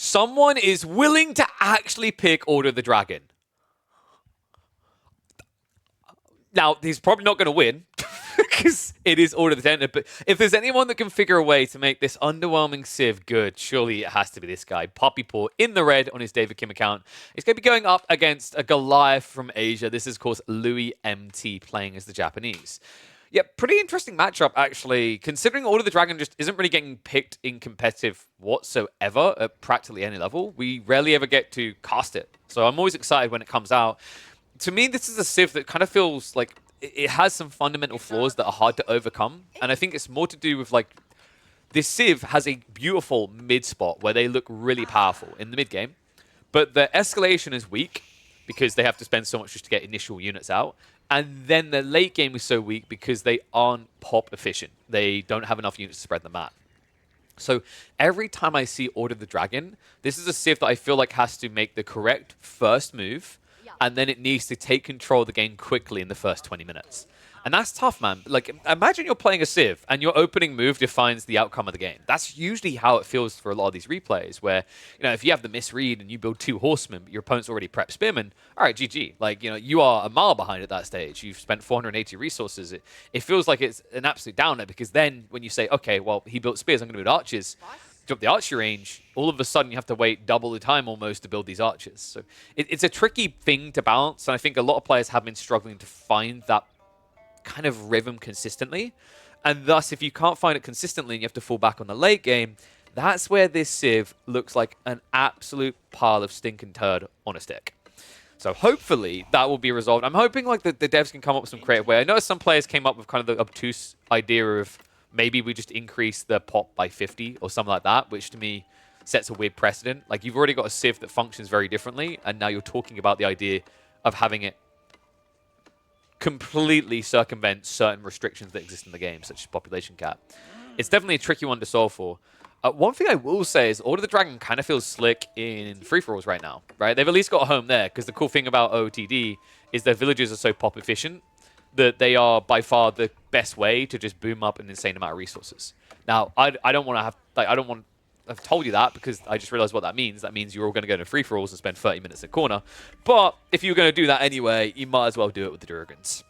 Someone is willing to actually pick Order of the Dragon. Now, he's probably not going to win because it is Order of the Dragon. But if there's anyone that can figure a way to make this underwhelming Civ good, surely it has to be this guy. Poppy Paw in the red on his David Kim account. He's going to be going up against a Goliath from Asia. This is, of course, Louis MT playing as the Japanese. Yeah, pretty interesting matchup, actually, considering Order of the Dragon just isn't really getting picked in competitive whatsoever at practically any level. We rarely ever get to cast it. So I'm always excited when it comes out. To me, this is a Civ that kind of feels like it has some fundamental flaws that are hard to overcome. And I think it's more to do with, like, this Civ has a beautiful mid spot where they look really powerful in the mid game. But the escalation is weak because they have to spend so much just to get initial units out. And then the late game is so weak because they aren't pop efficient. They don't have enough units to spread the map. So every time I see Order of the Dragon, this is a Civ that I feel like has to make the correct first move, and then it needs to take control of the game quickly in the first 20 minutes. And that's tough, man. Like, imagine you're playing a Civ, and your opening move defines the outcome of the game. That's usually how it feels for a lot of these replays, where, you know, if you have the misread and you build 2 horsemen, but your opponent's already prepped spearmen, all right, GG. Like, you know, you are a mile behind at that stage. You've spent 480 resources. It feels like it's an absolute downer, because then when you say, okay, well, he built spears, I'm going to build archers, drop the archery range, all of a sudden you have to wait double the time almost to build these archers. So it's a tricky thing to balance, and I think a lot of players have been struggling to find that kind of rhythm consistently. And thus, if you can't find it consistently and you have to fall back on the late game, that's where this Civ looks like an absolute pile of stinking turd on a stick. So hopefully that will be resolved. I'm hoping like the devs can come up with some creative way. I know some players came up with kind of the obtuse idea of maybe we just increase the pop by 50 or something like that, which to me sets a weird precedent. Like, you've already got a Civ that functions very differently, and now you're talking about the idea of having it completely circumvent certain restrictions that exist in the game, such as population cap. It's definitely a tricky one to solve for. One thing I will say is Order of the Dragon kind of feels slick in free-for-alls right now, right? They've at least got a home there, because the cool thing about OOTD is their villages are so pop efficient that they are by far the best way to just boom up an insane amount of resources. Now, I don't want to have, like, I don't want I've told you that because I just realized what that means. That means you're all going to go to free-for-alls and spend 30 minutes in a corner. But if you're going to do that anyway, you might as well do it with the Durgans.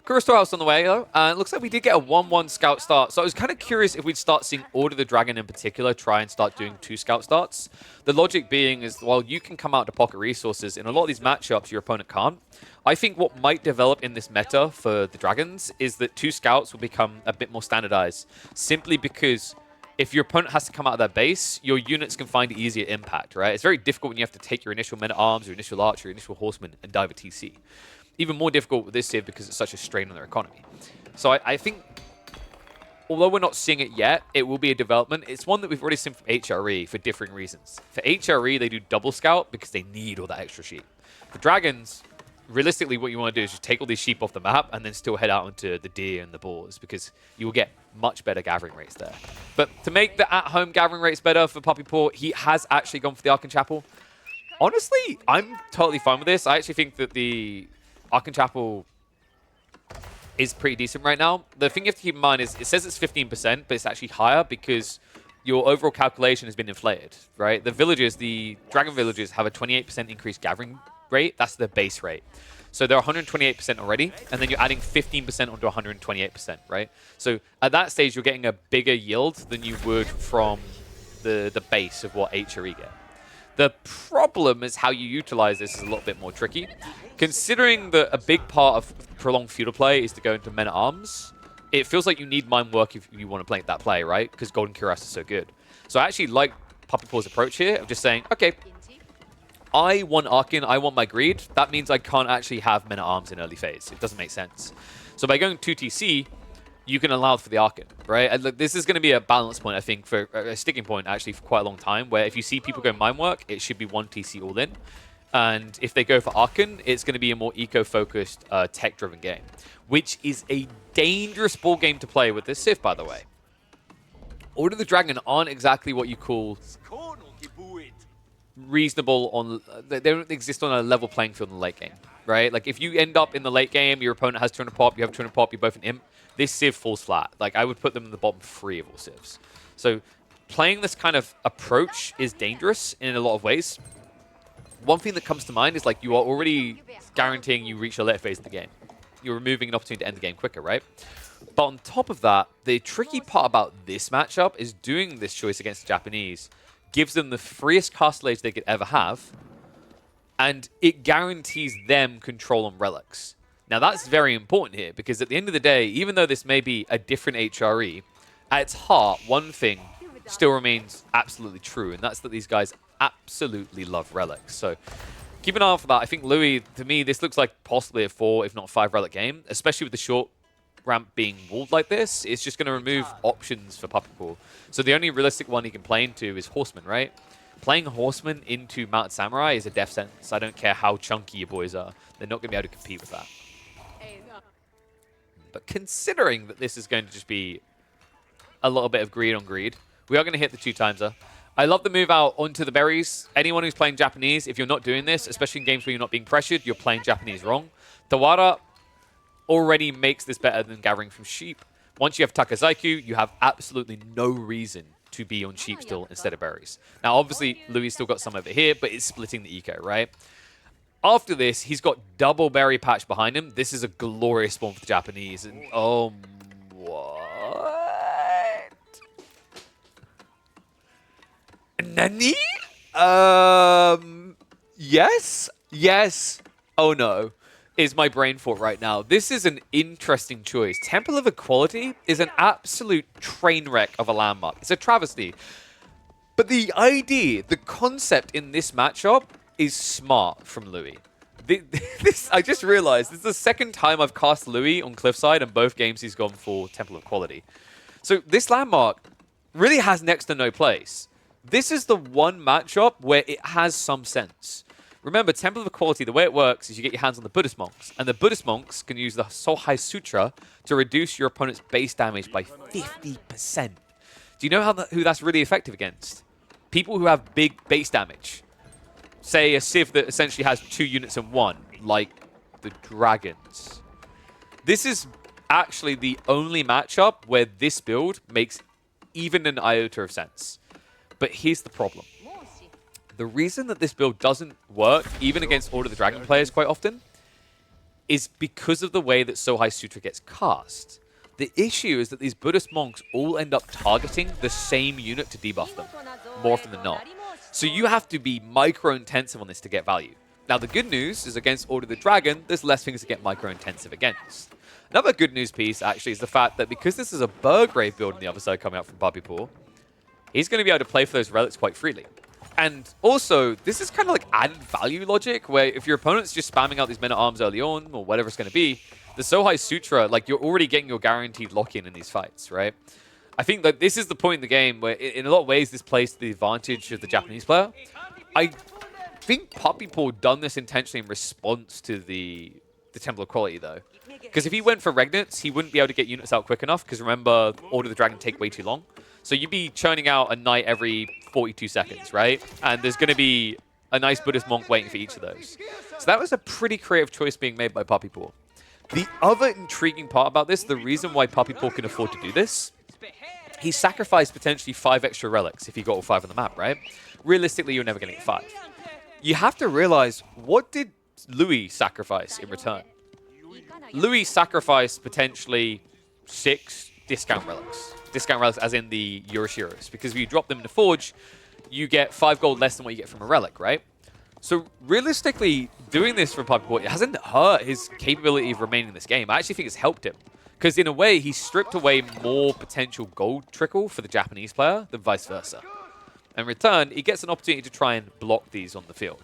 Kura Storehouse on the way, though. And it looks like we did get a 1-1 scout start. So I was kind of curious if we'd start seeing Order of the Dragon in particular try and start doing 2 scout starts. The logic being is, while you can come out to pocket resources, in a lot of these matchups, your opponent can't. I think what might develop in this meta for the Dragons is that 2 scouts will become a bit more standardized. Simply because if your opponent has to come out of their base, your units can find easier impact, right? It's very difficult when you have to take your initial men-at-arms, your initial archer, your initial horseman, and dive a TC. Even more difficult with this Civ because it's such a strain on their economy. So I think, although we're not seeing it yet, it will be a development. It's one that we've already seen from HRE for differing reasons. For HRE, they do double scout because they need all that extra sheep. For Dragons, realistically, what you want to do is just take all these sheep off the map and then still head out into the deer and the boars, because you will get much better gathering rates there. But to make the at-home gathering rates better for Puppy Paw, he has actually gone for the Arkan Chapel. Honestly, I'm totally fine with this. I actually think that the Arkan Chapel is pretty decent right now. The thing you have to keep in mind is it says it's 15%, but it's actually higher because your overall calculation has been inflated, right? The villages, the dragon villages, have a 28% increased gathering rate. That's the base rate. So they're 128% already, and then you're adding 15% onto 128%, right? So at that stage, you're getting a bigger yield than you would from the base of what HRE get. The problem is how you utilize this is a little bit more tricky. Considering that a big part of prolonged feudal play is to go into men-at-arms, it feels like you need mind work if you want to play that play, right? Because Golden Cuirass is so good. So I actually like Puppy Paw's approach here of just saying, okay, I want Arkan, I want my greed. That means I can't actually have men-at-arms in early phase. It doesn't make sense. So by going 2TC, you can allow for the Arkan, right? And look, this is going to be a balance point, I think, for a sticking point, actually, for quite a long time, where if you see people go mine work, it should be 1 TC all in. And if they go for Arkan, it's going to be a more eco-focused, tech-driven game, which is a dangerous ball game to play with this Civ, by the way. Order of the Dragon aren't exactly what you call reasonable on... They don't exist on a level playing field in the late game, right? Like, if you end up in the late game, your opponent has 200 pop, you have 200 pop, you're both an imp, this Civ falls flat. Like, I would put them in the bottom 3 of all Civs. So playing this kind of approach is dangerous in a lot of ways. One thing that comes to mind is like you are already guaranteeing you reach a later phase of the game. You're removing an opportunity to end the game quicker, right? But on top of that, the tricky part about this matchup is doing this choice against the Japanese gives them the freest castle age they could ever have, and it guarantees them control on relics. Now that's very important here, because at the end of the day, even though this may be a different HRE, at its heart, one thing still remains absolutely true, and that's that these guys absolutely love relics. So keep an eye out for that. I think Louis, to me, this looks like possibly a 4, if not 5 relic game, especially with the short ramp being walled like this. It's just going to remove options for Puppy Paw. So the only realistic one he can play into is Horseman, right? Playing Horseman into Mounted Samurai is a death sentence. I don't care how chunky your boys are. They're not going to be able to compete with that. But considering that this is going to just be a little bit of greed on greed, we are going to hit the 2-timeser. I love the move out onto the berries. Anyone who's playing Japanese, if you're not doing this, especially in games where you're not being pressured, you're playing Japanese wrong. Tawara already makes this better than gathering from sheep. Once you have Takazaiku, you have absolutely no reason to be on sheep still instead of berries. Now, obviously, Louis still got some over here, but it's splitting the eco, right? After this, he's got double berry patch behind him. This is a glorious spawn for the Japanese. And oh, what? Nani? Yes? Yes. Oh, no. Is my brain thought right now. This is an interesting choice. Temple of Equality is an absolute train wreck of a landmark. It's a travesty. But the idea, the concept in this matchup is smart from Louis. I just realized this is the second time I've cast Louis on Cliffside, and both games he's gone for Temple of Equality. So this landmark really has next to no place. This is the one matchup where it has some sense. Remember, Temple of Equality, the way it works is you get your hands on the Buddhist monks, and the Buddhist monks can use the Sohai Sutra to reduce your opponent's base damage by 50%. Do you know who that's really effective against? People who have big base damage. Say a Civ that essentially has 2 units in 1, like the Dragons. This is actually the only matchup where this build makes even an iota of sense. But here's the problem. The reason that this build doesn't work, even against Order of the Dragon players quite often, is because of the way that Sohai Sutra gets cast. The issue is that these Buddhist monks all end up targeting the same unit to debuff them, more often than not. So you have to be micro-intensive on this to get value. Now, the good news is against Order of the Dragon, there's less things to get micro-intensive against. Another good news piece, actually, is the fact that because this is a Burgrave build on the other side coming out from Puppy Paw, he's going to be able to play for those relics quite freely. And also, this is kind of like added value logic, where if your opponent's just spamming out these men-at-arms early on, or whatever it's going to be, the Sohai Sutra, like, you're already getting your guaranteed lock-in in these fights, right? I think that this is the point in the game where, in a lot of ways, this plays to the advantage of the Japanese player. I think Puppy Paw done this intentionally in response to the Temple of Quality, though. Because if he went for Regnants, he wouldn't be able to get units out quick enough, because remember, Order of the Dragon take way too long. So you'd be churning out a knight every 42 seconds, right? And there's going to be a nice Buddhist monk waiting for each of those. So that was a pretty creative choice being made by Puppy Paw. The other intriguing part about this, the reason why Puppy Paw can afford to do this, he sacrificed potentially 5 extra relics if he got all 5 on the map, right? Realistically, you're never going to get 5. You have to realize, what did Louis sacrifice in return? Louis sacrificed potentially 6 discount relics. Discount relics as in the Yoroshiros. Because if you drop them in the Forge, you get 5 gold less than what you get from a relic, right? So realistically, doing this for Puppy Paw, it hasn't hurt his capability of remaining in this game. I actually think it's helped him. Because in a way, he stripped away more potential gold trickle for the Japanese player than vice versa. In return, he gets an opportunity to try and block these on the field.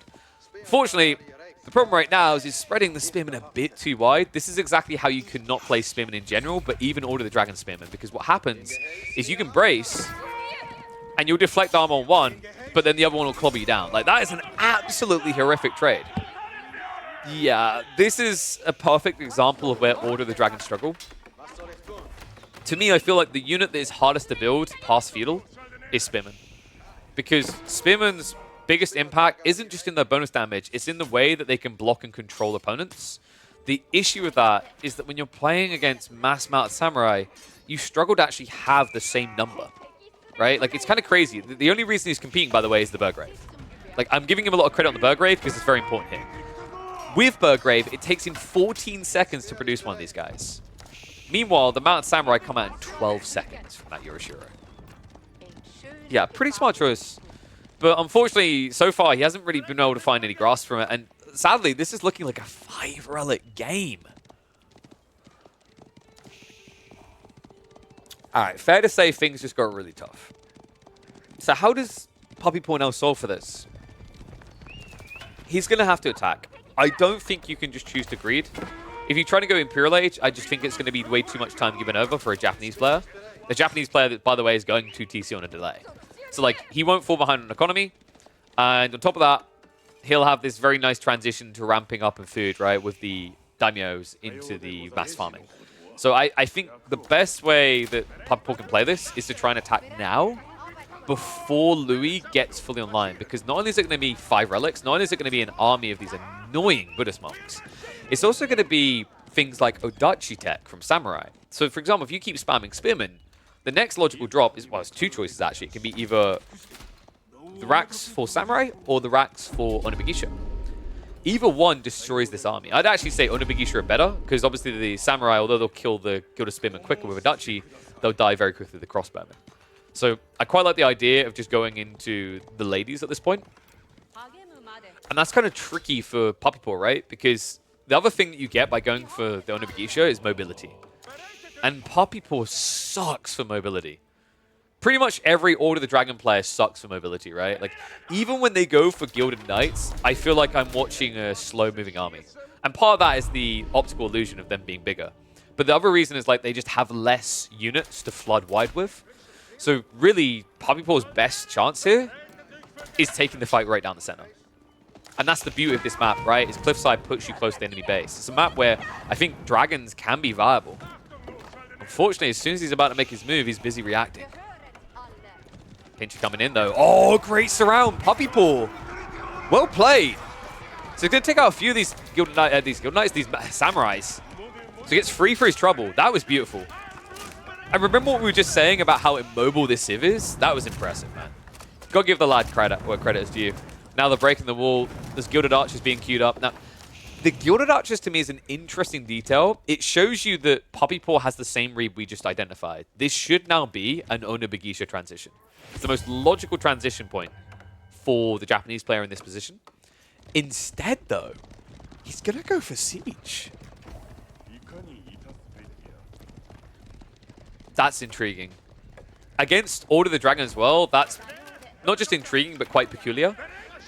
Unfortunately, the problem right now is he's spreading the Spearman a bit too wide. This is exactly how you cannot play Spearman in general, but even Order the Dragon Spearman. Because what happens is you can brace, and you'll deflect armor on one, but then the other one will clobber you down. Like, that is an absolutely horrific trade. Yeah, this is a perfect example of where Order the Dragon struggle. To me, I feel like the unit that is hardest to build past Feudal is Spearman. Because Spearman's biggest impact isn't just in their bonus damage, it's in the way that they can block and control opponents. The issue with that is that when you're playing against mass mounted samurai, you struggle to actually have the same number. right? Like, it's kind of crazy. The only reason he's competing, by the way, is the Burgrave. Like, I'm giving him a lot of credit on the Burgrave because it's very important here. With Burgrave, it takes him 14 seconds to produce one of these guys. Meanwhile, the Mounted Samurai come out in 12 seconds from that Yorishiro. Yeah, pretty smart choice. But unfortunately, so far, he hasn't really been able to find any grasp from it. And sadly, this is looking like a 5-relic game. All right, fair to say things just got really tough. So how does Puppypaw now solve for this? He's going to have to attack. I don't think you can just choose to greed. If you try to go Imperial Age, I just think it's going to be way too much time given over for a Japanese player. The Japanese player, that, by the way, is going to TC on a delay. So, like, he won't fall behind on economy. And on top of that, he'll have this very nice transition to ramping up in food, right, with the daimyos into the mass farming. So I think the best way that Puppypaw can play this is to try and attack now before Louis gets fully online. Because not only is it going to be 5 relics, not only is it going to be an army of these annoying Buddhist monks, it's also going to be things like Odachi tech from Samurai. So, for example, if you keep spamming Spearman, the next logical drop is, well, it's 2 choices, actually. It can be either the racks for Samurai or the racks for Onibigisha. Either one destroys this army. I'd actually say Onibigisha are better, because obviously the Samurai, although they'll kill the Gilded Spearman quicker with Odachi, they'll die very quickly with the Crossbowmen. So I quite like the idea of just going into the ladies at this point. And that's kind of tricky for Puppypaw, right? Because the other thing that you get by going for the Onibigisha is mobility. And Puppypaw sucks for mobility. Pretty much every Order of the Dragon player sucks for mobility, right? Like, even when they go for Gilded Knights, I feel like I'm watching a slow-moving army. And part of that is the optical illusion of them being bigger. But the other reason is, like, they just have less units to flood wide with. So, really, Puppypaw's best chance here is taking the fight right down the center. And that's the beauty of this map, right? Is Cliffside puts you close to the enemy base. It's a map where I think dragons can be viable. Unfortunately, as soon as he's about to make his move, he's busy reacting. Pinchy coming in, though. Oh, great surround. Puppypaw. Well played. So he's going to take out a few of these Gilded Knights, these Samurais. So he gets free for his trouble. That was beautiful. And remember what we were just saying about how immobile this Civ is? That was impressive, man. Got to give the lad credit where credit is due. Now they're breaking the wall. There's Gilded Archers being queued up. Now, the Gilded Archers to me is an interesting detail. It shows you that Puppypaw has the same read we just identified. This should now be an Onibigisha transition. It's the most logical transition point for the Japanese player in this position. Instead, though, he's going to go for Siege. That's intriguing. Against Order of the Dragon as well, that's not just intriguing, but quite peculiar.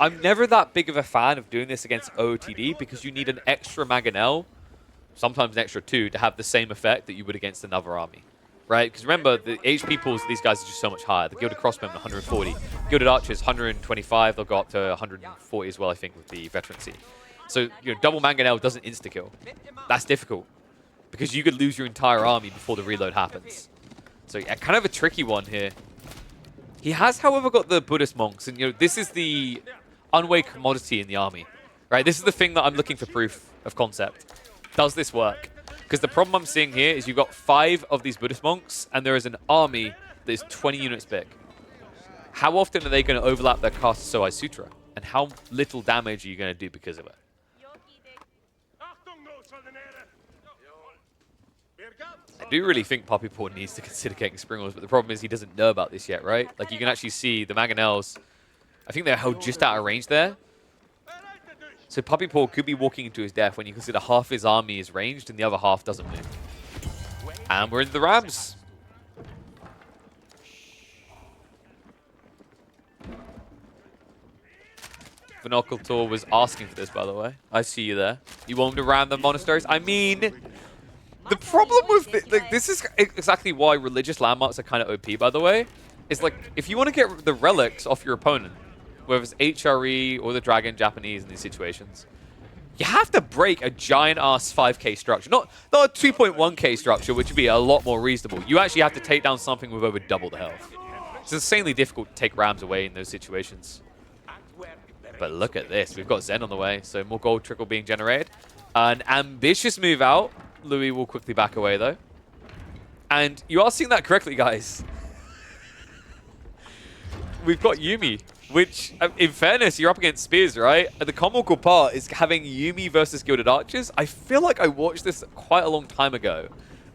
I'm never that big of a fan of doing this against OOTD because you need an extra Mangonel, sometimes an extra 2, to have the same effect that you would against another army. Right? Because remember, the HP pools of these guys are just so much higher. The Gilded Crossbowmen, 140. Gilded Archers, 125. They'll go up to 140 as well, I think, with the Veterancy. So, you know, double Mangonel doesn't insta-kill. That's difficult. Because you could lose your entire army before the reload happens. So, yeah, kind of a tricky one here. He has, however, got the Buddhist monks. And, you know, this is the unweighed commodity in the army. Right? This is the thing that I'm looking for proof of concept. Does this work? Because the problem I'm seeing here is you've got 5 of these Buddhist monks, and there is an army that is 20 units big. How often are they going to overlap their cast Soai Sutra? And how little damage are you going to do because of it? I do really think Puppypaw needs to consider getting Spring Wars, but the problem is he doesn't know about this yet, right? Like, you can actually see the Mangonels, I think they're held just out of range there. So Puppypaw could be walking into his death when you consider half his army is ranged and the other half doesn't move. And we're in the Rams. Vinocultor was asking for this, by the way. I see you there. You want him to ram the monasteries? I mean, the problem with like, this is exactly why religious landmarks are kind of OP, by the way. Is like, if you want to get the relics off your opponent, whether it's HRE or the Dragon Japanese in these situations, you have to break a giant-ass 5k structure. Not a 2.1k structure, which would be a lot more reasonable. You actually have to take down something with over double the health. It's insanely difficult to take Rams away in those situations. But look at this. We've got Zen on the way, so more gold trickle being generated. An ambitious move out. Louis will quickly back away, though. And you are seeing that correctly, guys. we've got Yumi, which, in fairness, you're up against spears, right? And the comical part is having Yumi versus Gilded Archers. I feel like I watched this quite a long time ago,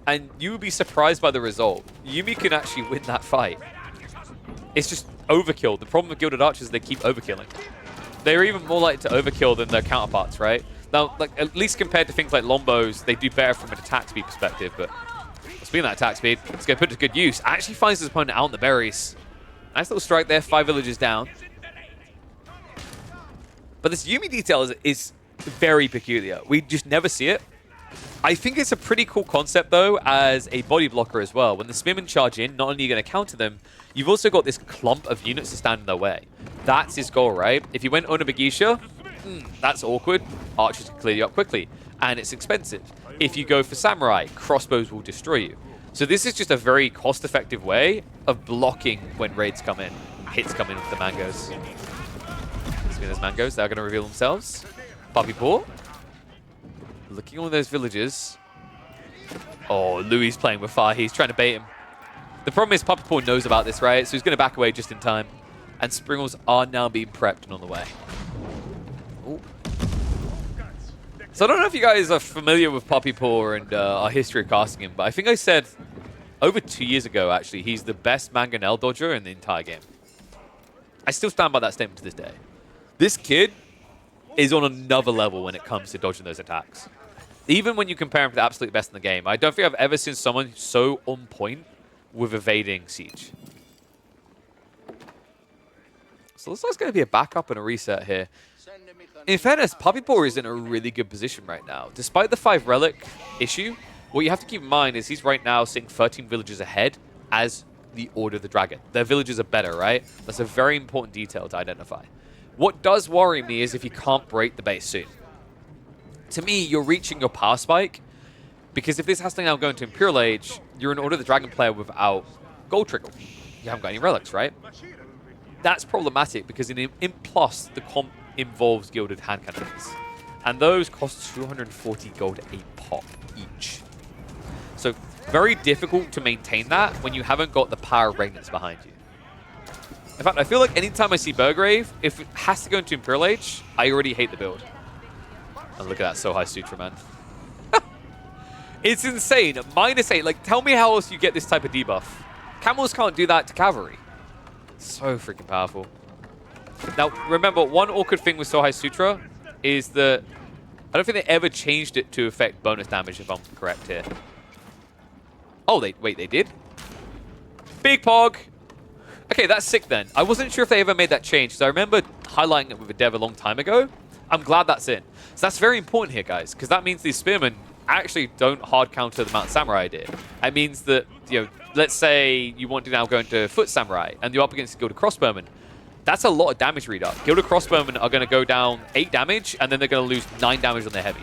and you would be surprised by the result. Yumi can actually win that fight. It's just overkill. The problem with Gilded Archers is they keep overkilling. They're even more likely to overkill than their counterparts, right? Now, like, at least compared to things like Lombos, they do better from an attack speed perspective, but speaking of that attack speed, it's going to put it to good use. Actually finds his opponent out in the berries. Nice little strike there, 5 villagers down. But this Yumi detail is very peculiar. We just never see it. I think it's a pretty cool concept, though, as a body blocker as well. When the spearmen charge in, not only are you going to counter them, you've also got this clump of units to stand in their way. That's his goal, right? If you went Onabagisha, that's awkward. Archers can clear you up quickly, and it's expensive. If you go for Samurai, crossbows will destroy you. So this is just a very cost-effective way of blocking when raids come in, hits come in with the mangoes. There's mangoes, they're going to reveal themselves. Puppy Paw. Looking at all those villagers. Oh, Louis playing with fire. He's trying to bait him. The problem is Puppy Paw knows about this, right? So he's going to back away just in time. And Springles are now being prepped and on the way. Ooh. So I don't know if you guys are familiar with Puppy Paw and our history of casting him, but I think I said over 2 years ago, actually, he's the best mangonel dodger in the entire game. I still stand by that statement to this day. This kid is on another level when it comes to dodging those attacks. Even when you compare him to the absolute best in the game, I don't think I've ever seen someone so on point with evading siege. So looks like it's going to be a backup and a reset here. In fairness, Puppy Paw is in a really good position right now. Despite the 5 relic issue, what you have to keep in mind is he's right now sitting 13 villages ahead as the Order of the Dragon. Their villages are better, right? That's a very important detail to identify. What does worry me is if you can't break the base soon. To me, you're reaching your power spike, because if this has to now go into Imperial Age, you're an Order of the Dragon player without Gold Trickle. You haven't got any relics, right? That's problematic, because in Plus, the comp involves Gilded Hand Cannons. And those cost 240 gold a pop each. So, very difficult to maintain that when you haven't got the power of Regnants behind you. In fact, I feel like anytime I see Burgrave, if it has to go into Imperial Age, I already hate the build. And look at that So High Sutra, man. It's insane. -8. Like, tell me how else you get this type of debuff. Camels can't do that to cavalry. So freaking powerful. Now, remember, one awkward thing with So High Sutra is that I don't think they ever changed it to affect bonus damage, if I'm correct here. Oh, wait, they did? Big Pog! Okay, that's sick then. I wasn't sure if they ever made that change, because I remember highlighting it with a dev a long time ago. I'm glad that's in. So that's very important here, guys, because that means these spearmen actually don't hard counter the amount of Samurai did. It means that, you know, let's say you want to now go into Foot Samurai, and you're up against Gilded Crossbowmen. That's a lot of damage read up. Gilded Crossbowmen are going to go down 8 damage, and then they're going to lose 9 damage on their heavy.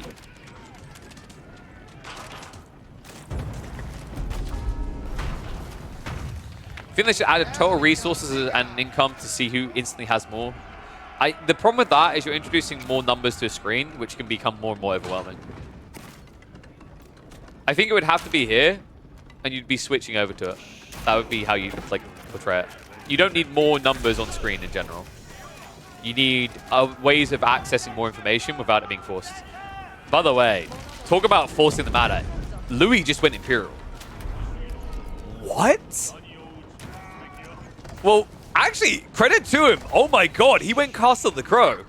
I think they should add total resources and income to see who instantly has more. The problem with that is you're introducing more numbers to a screen, which can become more and more overwhelming. I think it would have to be here, and you'd be switching over to it. That would be how you like portray it. You don't need more numbers on screen in general. You need ways of accessing more information without it being forced. By the way, talk about forcing the matter. Louis just went Imperial. What? Well, actually, credit to him. Oh my god, he went Castle the Crow.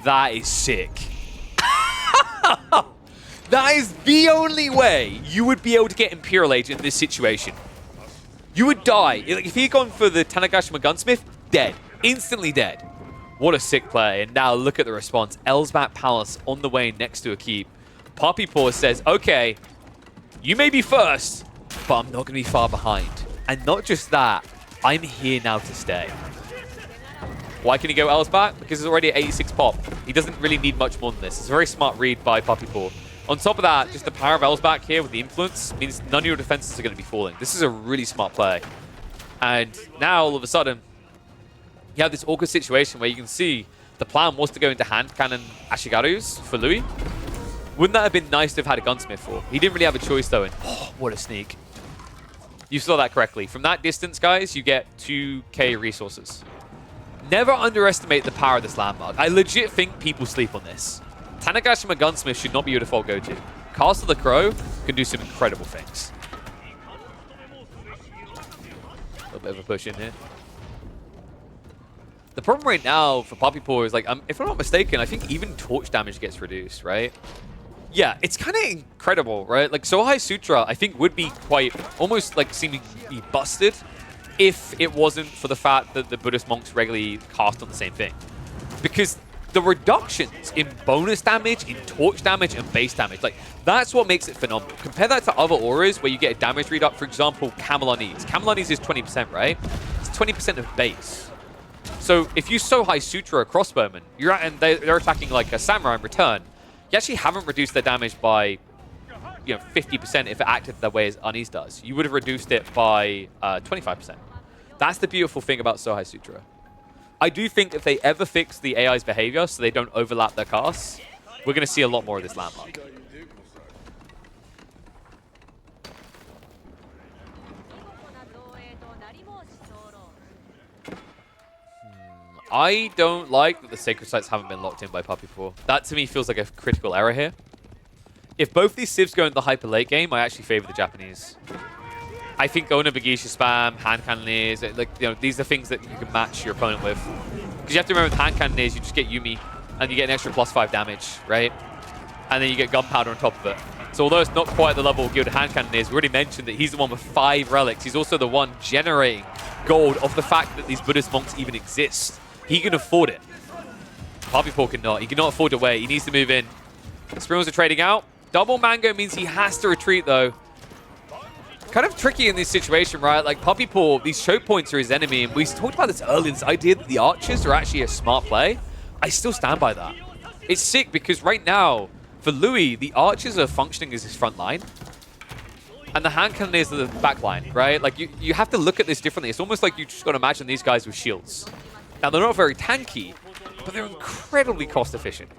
That is sick. That is the only way you would be able to get Imperial Age in this situation. You would die. Like, if he had gone for the Tanagashima Gunsmith, dead. Instantly dead. What a sick play. And now look at the response. Elsbat Palace on the way next to a keep. Puppy Paw says, okay, you may be first, but I'm not going to be far behind. And not just that, I'm here now to stay. Why can he go Elsbat? Because he's already at 86 pop. He doesn't really need much more than this. It's a very smart read by Puppy Paw. On top of that, just the power of Elsbat here with the influence means none of your defenses are going to be falling. This is a really smart play. And now, all of a sudden, you have this awkward situation where you can see the plan was to go into hand cannon Ashigarus for Louis. Wouldn't that have been nice to have had a gunsmith for? He didn't really have a choice, though, and oh, what a sneak. You saw that correctly. From that distance, guys, you get 2k resources. Never underestimate the power of this landmark. I legit think people sleep on this. Tanegashima Gunsmith should not be your default go-to. Castle the Crow can do some incredible things. A little bit of a push in here. The problem right now for Poppy Paw is, like, if I'm not mistaken, I think even torch damage gets reduced, right? Yeah, it's kind of incredible, right? Like, Sohai Sutra, I think, would be quite, almost, like, seemingly busted if it wasn't for the fact that the Buddhist monks regularly cast on the same thing. Because the reductions in bonus damage, in torch damage, and base damage, like, that's what makes it phenomenal. Compare that to other auras where you get a damage reduction. For example, Camelonese. Camelonese is 20%, right? It's 20% of base. So if you Sohai Sutra a crossbowman, and they're attacking like a samurai in return, you actually haven't reduced their damage by 50% if it acted the way as Unease does. You would have reduced it by 25%. That's the beautiful thing about Sohai Sutra. I do think if they ever fix the AI's behavior so they don't overlap their casts, we're going to see a lot more of this landmark. I don't like that the Sacred Sites haven't been locked in by Puppy Paw. That, to me, feels like a critical error here. If both these civs go into the hyper late game, I actually favor the Japanese. I think going to Bagisha spam, hand cannoneers, like, these are things that you can match your opponent with. Because you have to remember with hand cannoneers, you just get Yumi, and you get an extra +5 damage, right? And then you get gunpowder on top of it. So although it's not quite the level of Gilded Hand Cannoneers, we already mentioned that he's the one with 5 relics. He's also the one generating gold off the fact that these Buddhist monks even exist. He can afford it. Puppy Paw cannot. He cannot afford to wait. He needs to move in. Springles are trading out. Double Mango means he has to retreat, though. Kind of tricky in this situation, right? Like, Puppy Paw, these choke points are his enemy, and we talked about this earlier, this idea that the archers are actually a smart play. I still stand by that. It's sick because right now, for Louis, the archers are functioning as his front line, and the hand cannoneers are the back line, right? Like, you have to look at this differently. It's almost like you just got to imagine these guys with shields. Now, they're not very tanky, but they're incredibly cost-efficient.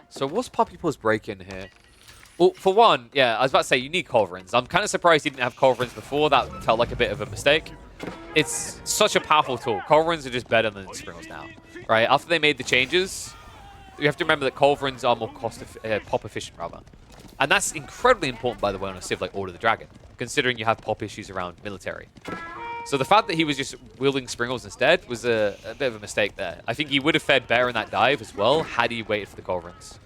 So what's Puppy Paw's break-in here? Well, for one, yeah, I was about to say, you need Culverins. I'm kind of surprised he didn't have Culverins before. That felt like a bit of a mistake. It's such a powerful tool. Culverins are just better than Springles now, right? After they made the changes, you have to remember that Culverins are more pop-efficient, rather. And that's incredibly important, by the way, on a civ like Order of the Dragon, considering you have pop issues around military. So the fact that he was just wielding Springles instead was a bit of a mistake there. I think he would have fared better in that dive as well had he waited for the Culverins.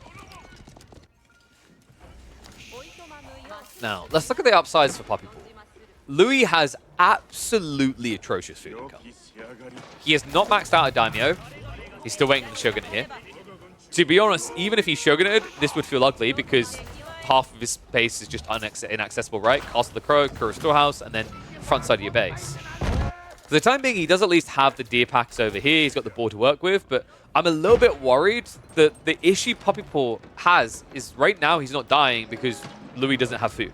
Now, let's look at the upsides for Puppy Paw. Louis has absolutely atrocious food income. He has not maxed out a Daimyo. He's still waiting for the Shogunate here. To be honest, even if he Shogunated, this would feel ugly because half of his base is just inaccessible, right? Castle the Crow, Kura Storehouse, and then front side of your base. For the time being, he does at least have the deer packs over here. He's got the board to work with, but I'm a little bit worried that the issue Puppy Paw has is right now he's not dying because Louis doesn't have food.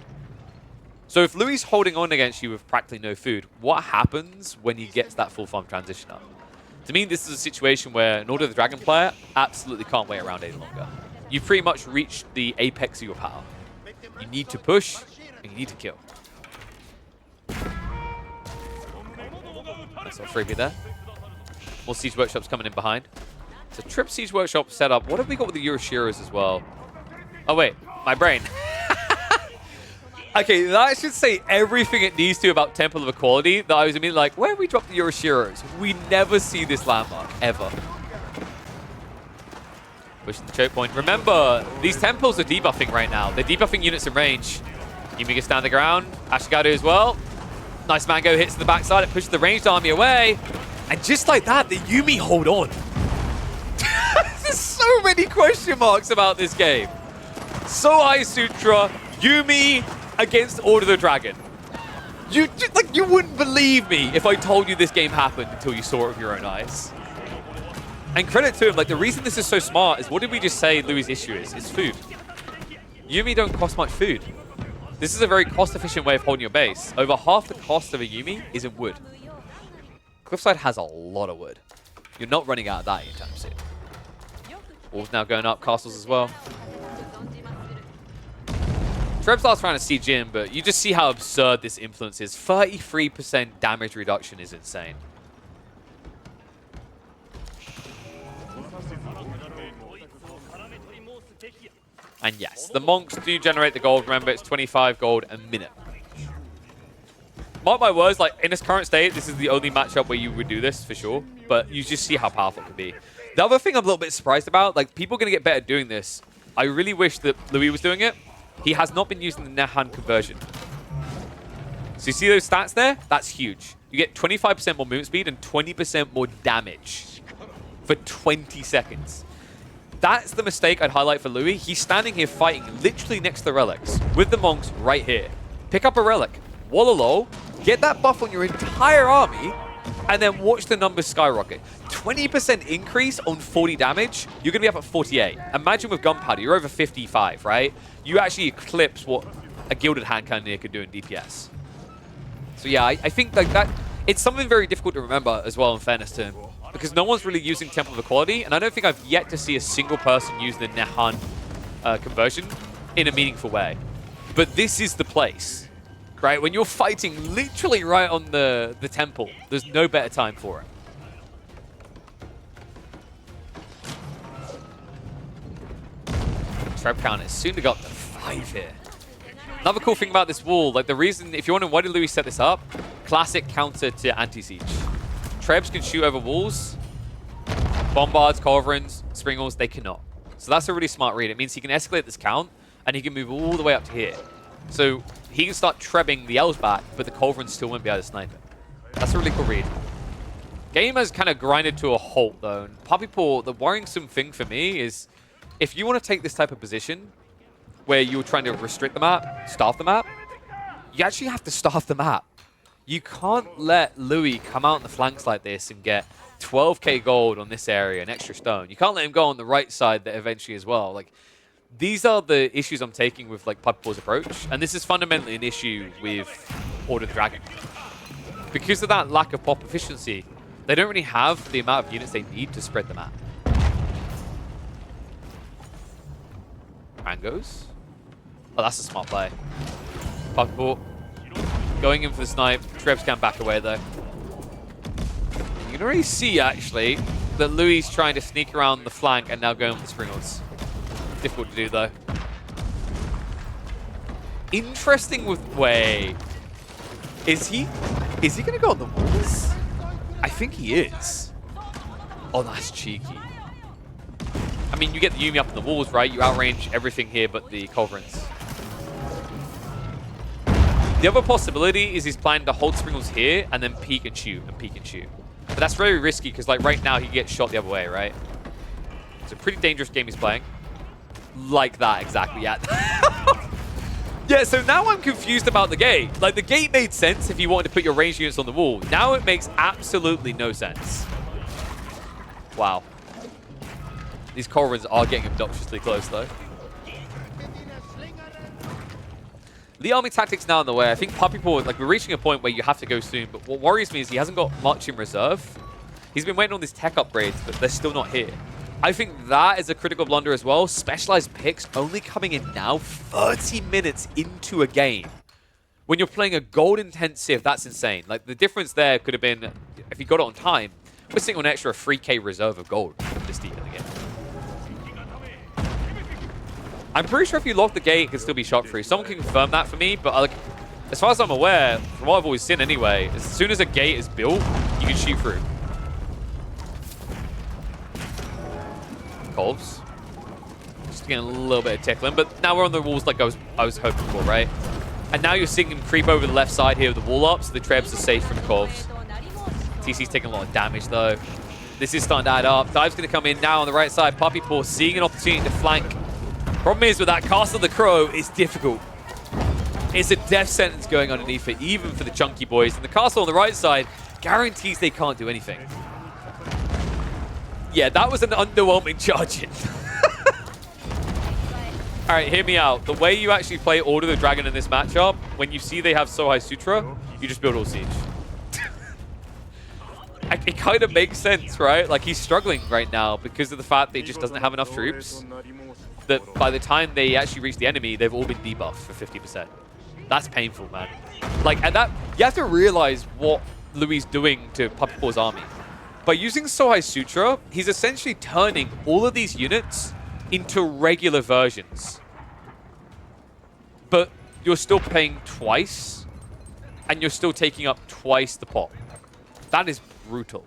So if Louis is holding on against you with practically no food, what happens when he gets that full farm transition up? To me, this is a situation where an Order of the Dragon player absolutely can't wait around any longer. You've pretty much reached the apex of your power. You need to push, and you need to kill. Nice little freebie there. More Siege Workshops coming in behind. It's a Trip Siege Workshop setup. What have we got with the Yoroshiros as well? Oh, wait. My brain. Okay, that should say everything it needs to about Temple of Equality. That I was immediately like, where have we dropped the Yoroshiros? We never see this landmark, ever. Pushing the choke point. Remember, these temples are debuffing right now. They're debuffing units in range. Yumi gets down the ground. Ashigado as well. Nice Mango hits the backside. It pushes the ranged army away. And just like that, the Yumi hold on. There's so many question marks about this game. Sohai Sutra, Yumi against Order of the Dragon. You wouldn't believe me if I told you this game happened until you saw it with your own eyes. And credit to him, like, the reason this is so smart is what did we just say Louis' issue is? It's food. Yumi don't cost much food. This is a very cost-efficient way of holding your base. Over half the cost of a Yumi is in wood. Cliffside has a lot of wood. You're not running out of that anytime soon. Walls now going up, castles as well. Treb's last trying to siege in, but you just see how absurd this influence is. 33% damage reduction is insane. And yes, the monks do generate the gold. Remember, it's 25 gold a minute. Mark my words, like, in its current state, this is the only matchup where you would do this, for sure. But you just see how powerful it can be. The other thing I'm a little bit surprised about, like, people are going to get better at doing this. I really wish that Louis was doing it. He has not been using the Nehan conversion. So you see those stats there? That's huge. You get 25% more movement speed and 20% more damage for 20 seconds. That's the mistake I'd highlight for Louis. He's standing here fighting literally next to the relics with the monks right here. Pick up a relic, wall low, get that buff on your entire army, and then watch the numbers skyrocket. 20% increase on 40 damage, you're going to be up at 48. Imagine with gunpowder, you're over 55, right? You actually eclipse what a Gilded Hand Cannoneer could do in DPS. So yeah, I think like that, it's something very difficult to remember as well, in fairness to him, because no one's really using Temple of Equality, and I don't think I've yet to see a single person use the Nehan conversion in a meaningful way. But this is the place, right? When you're fighting literally right on the temple, there's no better time for it. Treb count is soon to go up to 5 here. Another cool thing about this wall, like the reason, if you're wondering why did Louis set this up, classic counter to anti-siege. Trebs can shoot over walls. Bombards, Culverins, Spring Walls, they cannot. So that's a really smart read. It means he can escalate this count, and he can move all the way up to here. So he can start trebbing the L's back, but the Culverins still won't be able to snipe it. That's a really cool read. Game has kind of grinded to a halt, though. And Puppy Paw, the worrisome thing for me is, if you want to take this type of position, where you're trying to restrict the map, starve the map, you actually have to starve the map. You can't let Louis come out on the flanks like this and get 12k gold on this area, an extra stone. You can't let him go on the right side that eventually as well. Like, these are the issues I'm taking with like Puppy Paw's approach, and this is fundamentally an issue with Order of the Dragon. Because of that lack of pop efficiency, they don't really have the amount of units they need to spread the map. Mangoes. Oh, that's a smart play. Puppy Paw going in for the snipe. Trebs can back away though. You can already see actually that Louis is trying to sneak around the flank and now going with the Springles. Difficult to do though. Interesting with way. Is he gonna go on the walls? I think he is. Oh, that's cheeky. I mean, you get the Yumi up on the walls, right? You outrange everything here but the Culverins. The other possibility is he's planning to hold Springles here and then peek and shoot and peek and shoot. But that's very risky because like right now he gets shot the other way, right? It's a pretty dangerous game he's playing. Like that, exactly, yeah. Yeah, so now I'm confused about the gate. Like, the gate made sense if you wanted to put your ranged units on the wall. Now it makes absolutely no sense. Wow. These Culverins are getting obnoxiously close, though. The army tactics now in the way. I think Puppy Paw, like, we're reaching a point where you have to go soon. But what worries me is he hasn't got much in reserve. He's been waiting on these tech upgrades, but they're still not here. I think that is a critical blunder as well. Specialized picks only coming in now 30 minutes into a game. When you're playing a gold intensive, that's insane. Like, the difference there could have been, if you got it on time, we're sitting on an extra 3k reserve of gold this deep in the game. I'm pretty sure if you lock the gate, it can still be shot free. Someone can confirm that for me, but like, as far as I'm aware, from what I've always seen anyway, as soon as a gate is built, you can shoot through. Colves. Just getting a little bit of tickling, but now we're on the walls like I was hoping for, right? And now you're seeing him creep over the left side here with the wall up, so the Trebs are safe from Colves. TC's taking a lot of damage though. This is starting to add up. Dive's going to come in now on the right side. Puppy Paw seeing an opportunity to flank. Problem is with that Castle of the Crow, it's difficult. It's a death sentence going underneath it, even for the chunky boys. And the castle on the right side guarantees they can't do anything. Yeah, that was an underwhelming charge in. All right, hear me out. The way you actually play Order of the Dragon in this matchup, when you see they have so high Sutra, you just build all siege. it kind of makes sense, right? Like, he's struggling right now because of the fact that he just doesn't have enough troops. That by the time they actually reach the enemy, they've all been debuffed for 50%. That's painful, man. Like, and that, you have to realize what Louis doing to Puppy Paw's army. By using Sohai Sutra, he's essentially turning all of these units into regular versions. But you're still paying twice, and you're still taking up twice the pot. That is brutal.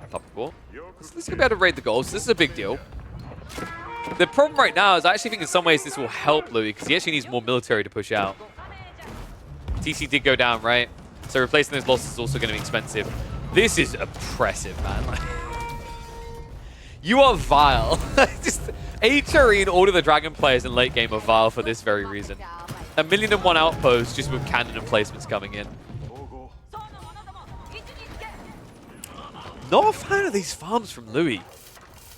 Puppy Paw. This is going to be able to raid the goals. This is a big deal. The problem right now is I actually think in some ways this will help Louis because he actually needs more military to push out. TC did go down, right? So replacing those losses is also going to be expensive. This is oppressive, man. You are vile. Just HRE and all of the Dragon players in late game are vile for this very reason. 1,000,001 outposts just with cannon emplacements coming in. Not a fan of these farms from Louis.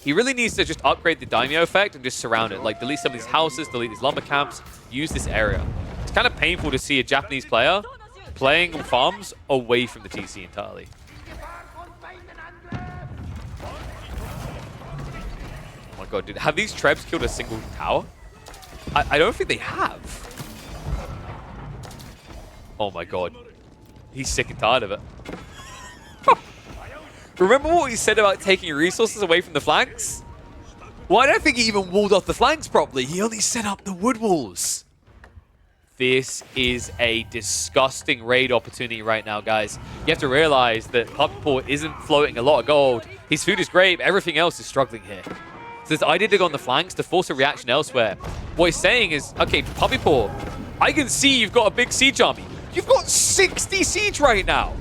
He really needs to just upgrade the daimyo effect and just surround it. Like, delete some of these houses, delete these lumber camps, use this area. It's kind of painful to see a Japanese player playing on farms away from the TC entirely. Oh my god, dude. Have these Trebs killed a single tower? I don't think they have. Oh my god. He's sick and tired of it. Remember what he said about taking resources away from the flanks? Well, I don't think he even walled off the flanks properly. He only set up the wood walls. This is a disgusting raid opportunity right now, guys. You have to realize that Puppy Paw isn't floating a lot of gold. His food is great, but everything else is struggling here. So this idea to go on the flanks to force a reaction elsewhere. What he's saying is, okay, Puppy Paw, I can see you've got a big siege army. You've got 60 siege right now.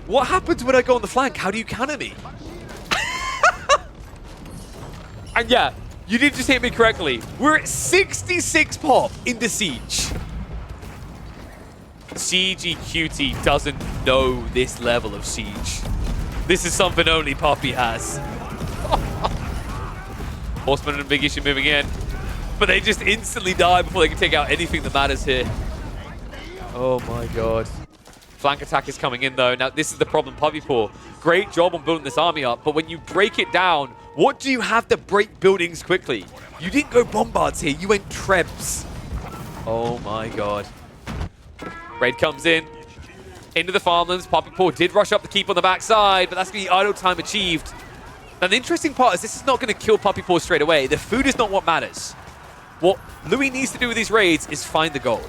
What happens when I go on the flank? How do you counter me? And yeah, you did just hit me correctly. We're at 66 pop into siege. CGQT doesn't know this level of siege. This is something only Puppy has. Horseman and Big Issue moving in. But they just instantly die before they can take out anything that matters here. Oh my god. Flank attack is coming in though. Now this is the problem, Puppy Paw. Great job on building this army up, but when you break it down, what do you have to break buildings quickly? You didn't go bombards here, you went Trebs. Oh my god. Raid comes in. Into the farmlands. Puppy Paw did rush up the keep on the backside, but that's going to be idle time achieved. Now the interesting part is this is not going to kill Puppy Paw straight away. The food is not what matters. What Louis needs to do with these raids is find the gold.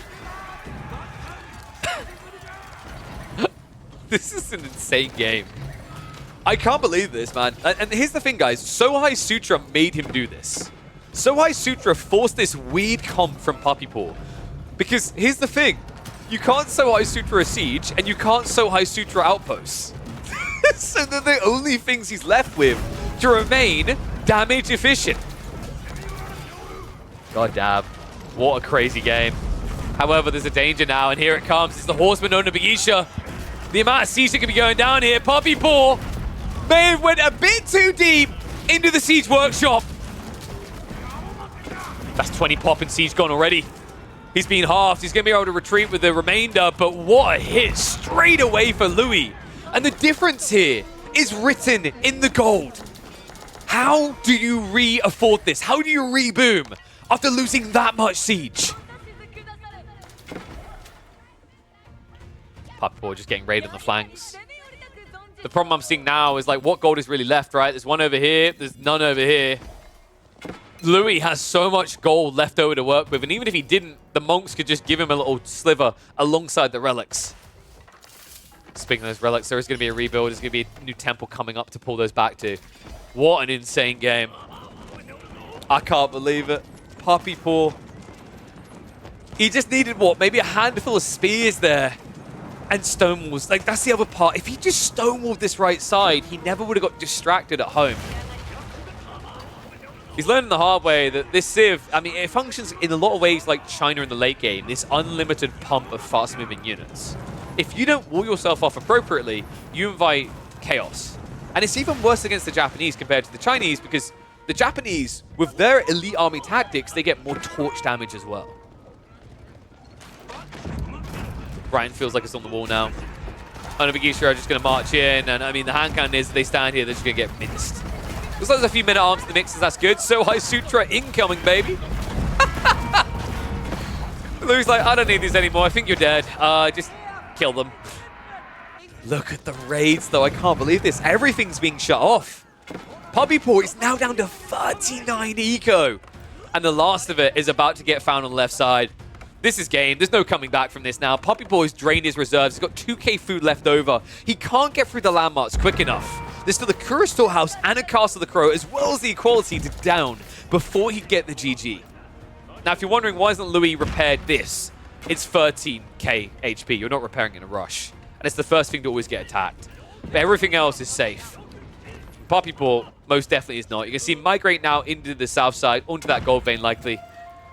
This is an insane game. I can't believe this, man. And here's the thing, guys. Sohai Sutra made him do this. Sohai Sutra forced this weird comp from Puppy Paw. Because here's the thing. You can't Sohai Sutra a siege, and you can't Sohai Sutra outposts. So they're the only things he's left with to remain damage efficient. God damn. What a crazy game. However, there's a danger now, and here it comes. It's the Horseman on the Begisha. The amount of siege that could be going down here. Puppy Paw may have went a bit too deep into the siege workshop. That's 20 pop and siege gone already. He's been halved. He's going to be able to retreat with the remainder, but what a hit straight away for Louis. And the difference here is written in the gold. How do you re-afford this? How do you re-boom after losing that much siege? Puppy Paw just getting raided on the flanks. The problem I'm seeing now is like what gold is really left, right? There's one over here. There's none over here. Louis has so much gold left over to work with, and even if he didn't, the monks could just give him a little sliver alongside the relics. Speaking of those relics, there is going to be a rebuild. There's going to be a new temple coming up to pull those back to. What an insane game. I can't believe it. Puppy Paw. He just needed, what, maybe a handful of spears there. And stonewalls. Like, that's the other part. If he just stonewalled this right side, he never would have got distracted at home. He's learning the hard way that this Civ, I mean, it functions in a lot of ways like China in the late game, this unlimited pump of fast-moving units. If you don't wall yourself off appropriately, you invite chaos. And it's even worse against the Japanese compared to the Chinese, because the Japanese, with their elite army tactics, they get more torch damage as well. Brian feels like it's on the wall now. Onabagisha are just going to march in, and I mean, the hand cannon is they stand here, they're just going to get minced. Looks like there's a few men-at-arms in the mix, so that's good. So High Sutra incoming, baby. Lou's like, I don't need these anymore. I think you're dead. Just kill them. Look at the raids, though. I can't believe this. Everything's being shut off. Puppy Paw is now down to 39 eco. And the last of it is about to get found on the left side. This is game. There's no coming back from this now. Puppy Paw has drained his reserves. He's got 2k food left over. He can't get through the landmarks quick enough. There's still the Kura Storehouse and a Castle of the Crow, as well as the Equality to down before he get the GG. Now, if you're wondering why isn't Louis repaired this, it's 13k HP. You're not repairing in a rush. And it's the first thing to always get attacked. But everything else is safe. Puppy Paw most definitely is not. You can see him migrate now into the south side, onto that gold vein likely.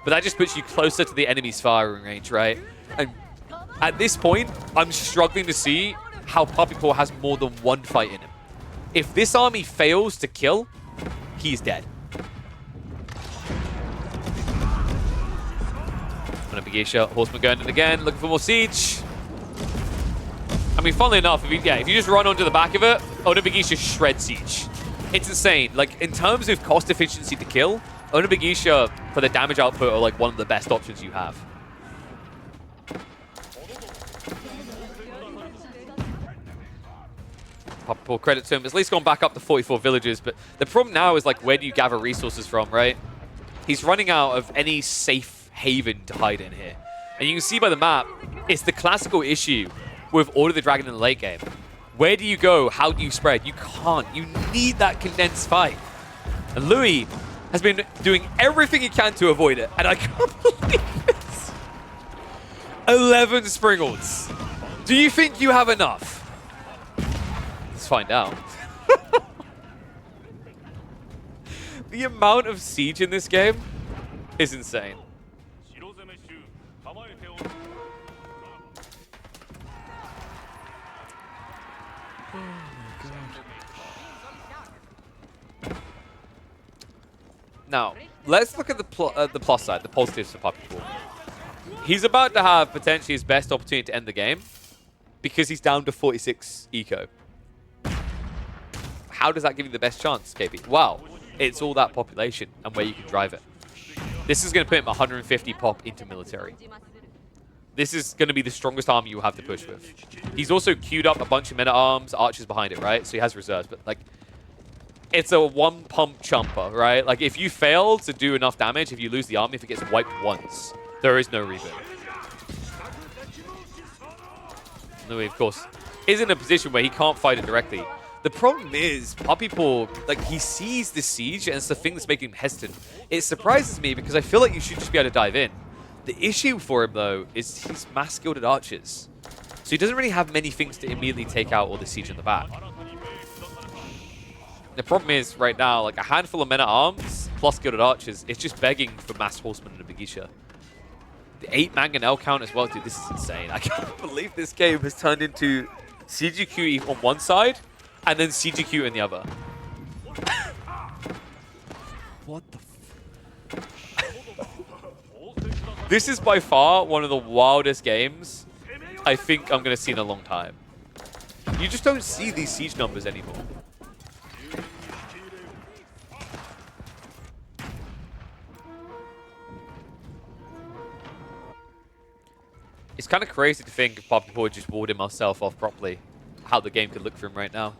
But that just puts you closer to the enemy's firing range, right? And at this point, I'm struggling to see how Puppy Paw has more than one fight in him. If this army fails to kill, he's dead. Onabagisha, Horseman going in again, looking for more siege. I mean, funnily enough, if you just run onto the back of it, Onabagisha shreds siege. It's insane. Like, in terms of cost efficiency to kill, Onabagisha for the damage output are like one of the best options you have. Pull credit to him. It's at least gone back up to 44 villagers, but the problem now is like, where do you gather resources from, right? He's running out of any safe haven to hide in here. And you can see by the map, it's the classical issue with Order of the Dragon in the late game. Where do you go? How do you spread? You can't. You need that condensed fight. And Louis has been doing everything he can to avoid it. And I can't believe this. 11 Springles. Do you think you have enough? Let's find out. The amount of siege in this game is insane. Now, let's look at the plus side, the positives for Puppy Paw. He's about to have potentially his best opportunity to end the game because he's down to 46 eco. How does that give you the best chance, KP? Well, it's all that population and where you can drive it. This is going to put him 150 pop into military. This is going to be the strongest army you have to push with. He's also queued up a bunch of men-at-arms, archers behind it, right? So he has reserves, but like, it's a one-pump chumper, right? Like, if you fail to do enough damage, if you lose the army, if it gets wiped once, there is no reboot. Louis, of course, is in a position where he can't fight it directly. The problem is, Puppy Paw, like, he sees the siege, and it's the thing that's making him hesitant. It surprises me because I feel like you should just be able to dive in. The issue for him, though, is he's mass-skilled archers. So he doesn't really have many things to immediately take out all the siege in the back. The problem is, right now, like, a handful of men-at-arms plus gilded archers, it's just begging for mass horsemen and a Bagisha. The 8 mangonel count as well, dude, this is insane. I can't believe this game has turned into CGQ on one side and then CGQ on the other. What the This is by far one of the wildest games I think I'm going to see in a long time. You just don't see these siege numbers anymore. It's kind of crazy to think if Puppy Paw just walled himself off properly, how the game could look for him right now.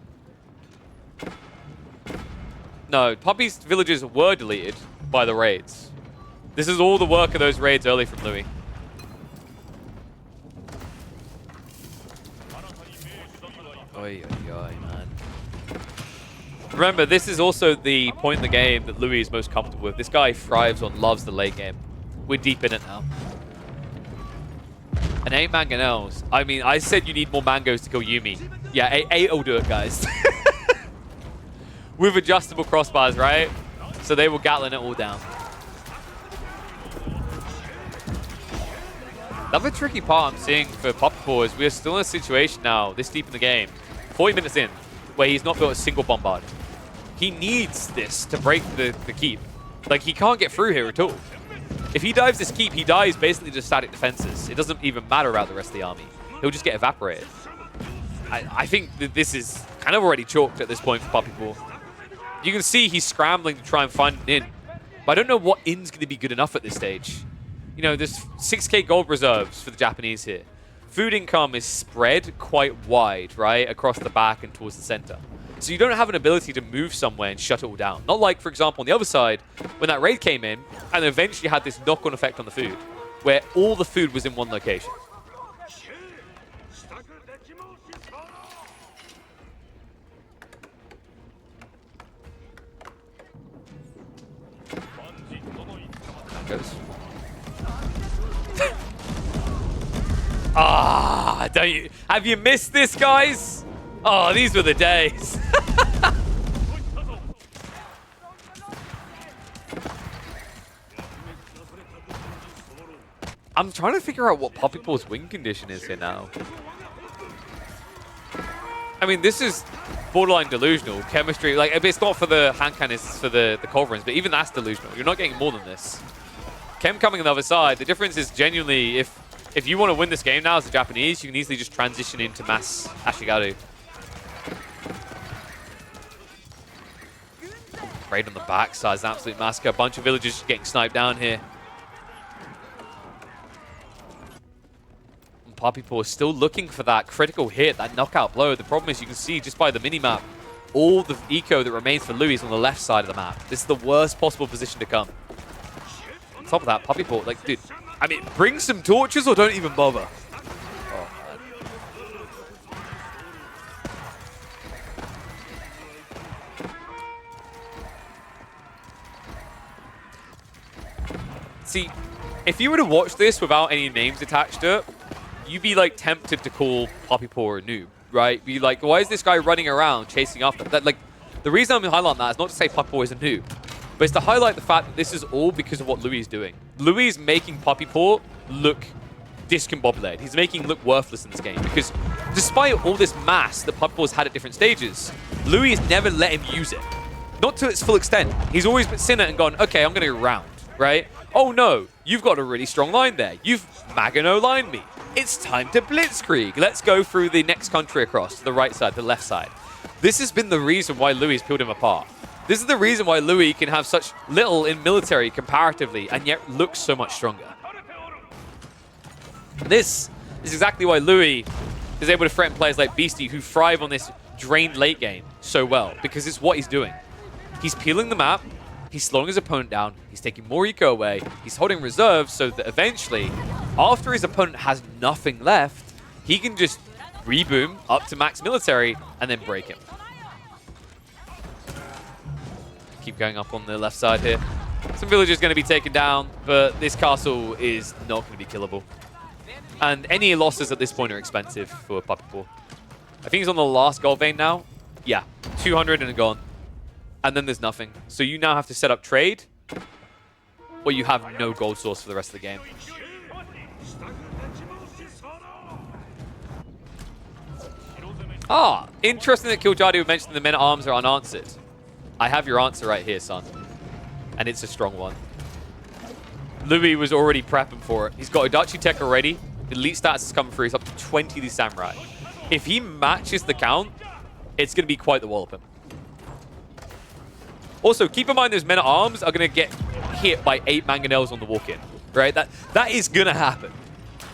No, Puppy's villages were deleted by the raids. This is all the work of those raids early from Louis. Oi, oi, oi, man. Remember, this is also the point in the game that Louis is most comfortable with. This guy thrives on, loves the late game. We're deep in it now. And 8 mangonels. I mean, I said you need more mangoes to kill Yumi. Yeah, 8 will do it, guys. With adjustable crossbars, right? So they will Gatlin it all down. Another tricky part I'm seeing for Puppy Paw is we're still in a situation now, this deep in the game, 40 minutes in, where he's not built a single bombard. He needs this to break the keep. Like, he can't get through here at all. If he dives this keep, he dies basically to static defenses. It doesn't even matter about the rest of the army. he'll just get evaporated. I think that this is kind of already chalked at this point for Puppy Paw. You can see he's scrambling to try and find an in. But I don't know what in's going to be good enough at this stage. You know, there's 6k gold reserves for the Japanese here. Food income is spread quite wide, right, across the back and towards the center. So you don't have an ability to move somewhere and shut it all down. Not like, for example, on the other side, when that raid came in and eventually had this knock-on effect on the food, where all the food was in one location. Goes. Don't you? Have you missed this, guys? Oh, these were the days. I'm trying to figure out what Puppy Paw's win condition is here now. I mean, this is borderline delusional. Chemistry, like, it's not for the hand cannons, it's for the culverins, but even that's delusional. You're not getting more than this. Chem coming on the other side, the difference is genuinely, if you want to win this game now as a Japanese, you can easily just transition into mass Ashigaru. Raid on the backside is an absolute massacre. A bunch of villagers just getting sniped down here. And Puppy Paw is still looking for that critical hit, that knockout blow. The problem is you can see just by the minimap, all the eco that remains for Louis is on the left side of the map. This is the worst possible position to come. On top of that, Puppy Paw, like, dude, I mean, bring some torches or don't even bother. Oh, man. See, if you were to watch this without any names attached to it, you'd be, like, tempted to call Puppy Paw a noob, right? Be like, why is this guy running around chasing after that? Like, the reason I'm highlighting that is not to say Puppy Paw is a noob, but it's to highlight the fact that this is all because of what Louis is doing. Louis is making Puppy Paw look discombobulated. He's making him look worthless in this game because despite all this mass that Puppy Paw's had at different stages, Louis has never let him use it. Not to its full extent. He's always been seen it and gone, okay, I'm going to go round, right? Oh no, you've got a really strong line there. You've Magano-lined me. It's time to blitzkrieg. Let's go through the next country across, to the right side, the left side. This has been the reason why Louis has peeled him apart. This is the reason why Louis can have such little in military comparatively and yet looks so much stronger. This is exactly why Louis is able to threaten players like Beastie who thrive on this drained late game so well, because it's what he's doing. He's peeling the map, he's slowing his opponent down, he's taking more eco away, he's holding reserves so that eventually, after his opponent has nothing left, he can just reboom up to max military and then break him. Keep going up on the left side here. Some villagers going to be taken down, but this castle is not going to be killable. And any losses at this point are expensive for Puppy Paw. I think he's on the last gold vein now. Yeah, 200 and gone. And then there's nothing. So you now have to set up trade, or you have no gold source for the rest of the game. Ah, interesting that Kiljadi would mention the men-at-arms are unanswered. I have your answer right here, son. And it's a strong one. Louis was already prepping for it. He's got Adachi tech already. Elite stats is coming through. He's up to 20 the samurai. If he matches the count, it's going to be quite the walloping. Also, keep in mind those men-at-arms are going to get hit by 8 mangonels on the walk-in. Right? That is going to happen.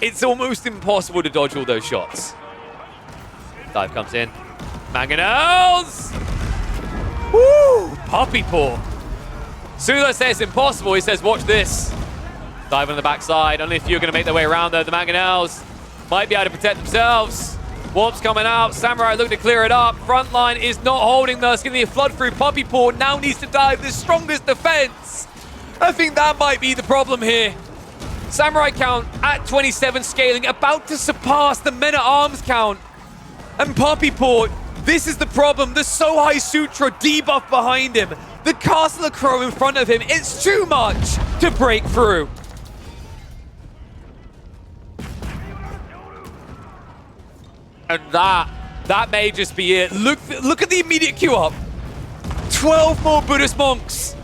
It's almost impossible to dodge all those shots. Dive comes in. Mangonels! Woo! Puppy Paw. As soon as I say it's impossible, he says, watch this. Dive on the backside. Only a few are going to make their way around though. The Mangonels might be able to protect themselves. Warp's coming out. Samurai look to clear it up. Front line is not holding though. It's going to be a flood through. Puppy Paw now needs to dive the strongest defense. I think that might be the problem here. Samurai count at 27 scaling, about to surpass the men-at-arms count. And Puppy Paw, this is the problem. The Sohai Sutra debuff behind him. The Castle of Crow in front of him. It's too much to break through. And that may just be it. Look at the immediate queue up. 12 more Buddhist monks.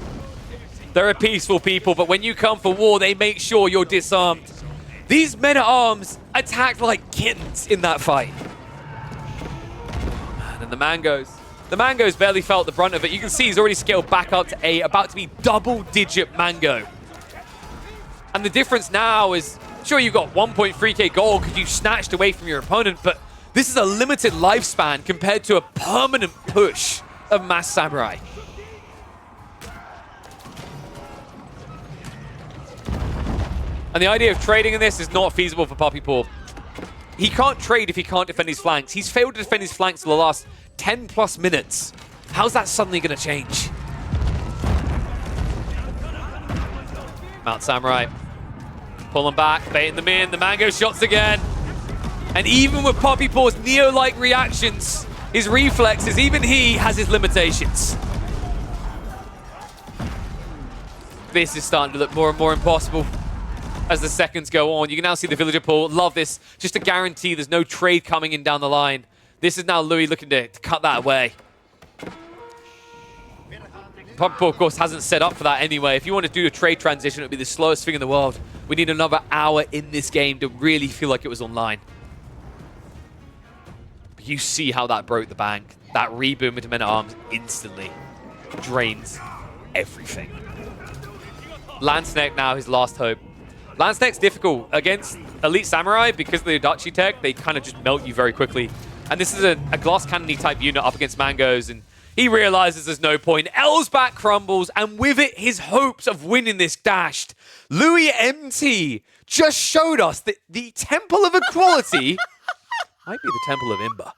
They're a peaceful people, but when you come for war, they make sure you're disarmed. These men-at-arms attacked like kittens in that fight. And the Mango's barely felt the brunt of it. You can see he's already scaled back up to a about to be double-digit Mango. And the difference now is, sure, you got 1.3k gold because you snatched away from your opponent, but this is a limited lifespan compared to a permanent push of Mass Samurai. And the idea of trading in this is not feasible for Poppy Paw. He can't trade if he can't defend his flanks. He's failed to defend his flanks for the last 10 plus minutes. How's that suddenly going to change? Mount Samurai. Pulling back, baiting them in. The Mango shots again. And even with Poppy Paw's Neo-like reactions, his reflexes, even he has his limitations. This is starting to look more and more impossible as the seconds go on. You can now see the villager pull. Love this. Just to guarantee there's no trade coming in down the line. This is now Louis looking to cut that away. Poppy Paw, of course, hasn't set up for that anyway. If you want to do a trade transition, it would be the slowest thing in the world. We need another hour in this game to really feel like it was online. But you see how that broke the bank. That reboom into Men-at-Arms instantly drains everything. Lanceneck now his last hope. Lanceneck's difficult against Elite Samurai because of the Adachi tech. They kind of just melt you very quickly. And this is a glass cannon-y type unit up against Mango's, and he realizes there's no point. L's back crumbles, and with it, his hopes of winning this dashed. Louis MT just showed us that the Temple of Equality might be the Temple of Imba.